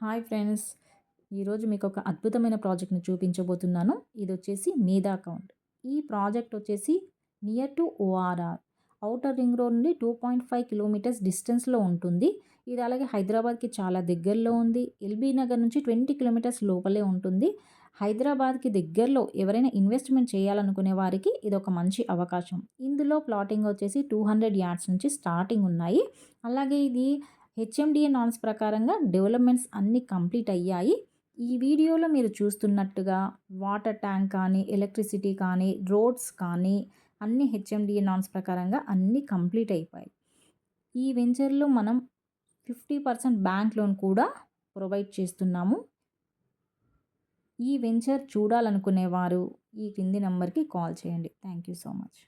Hi friends! ఈరోజు మీకు ఒక అద్భుతమైన ప్రాజెక్ట్‌ని చూపించబోతున్నాను. ఇదొచ్చేసి మేధా అకౌంట్. ఈ ప్రాజెక్ట్ వచ్చేసి near to ORR. Outer ring road నుండి 2.5 కిలోమీటర్స్ డిస్టెన్స్‌లో ఉంటుంది. ఇది అలాగే హైదరాబాద్‌కి చాలా దగ్గరలో ఉంది. ఎల్బీ నగర్ నుంచి 20 కిలోమీటర్స్ లోపలే ఉంటుంది. హైదరాబాద్‌కి దగ్గరలో ఎవరైనా ఇన్వెస్ట్‌మెంట్ చేయాలనుకునే వారికి ఇదొక మంచి అవకాశం. ఇందులో ప్లాటింగ్ వచ్చేసి 200 యార్డ్స్ నుంచి స్టార్టింగ్ ఉన్నాయి. అలాగే ఇది హెచ్ఎండిఏ నార్మ్స్ ప్రకారంగా డెవలప్మెంట్స్ అన్నీ కంప్లీట్ అయ్యాయి. ఈ వీడియోలో మీరు చూస్తున్నట్టుగా వాటర్ ట్యాంక్ కానీ, ఎలక్ట్రిసిటీ కానీ, రోడ్స్ కానీ అన్నీ హెచ్ఎండిఏ నార్మ్స్ ప్రకారంగా అన్నీ కంప్లీట్ అయిపోయాయి. ఈ వెంచర్‌లో మనం 50% బ్యాంక్ లోన్ కూడా ప్రొవైడ్ చేస్తున్నాము. ఈ వెంచర్ చూడాలనుకునేవారు ఈ క్రింది నంబర్‌కి కాల్ చేయండి. Thank you so much.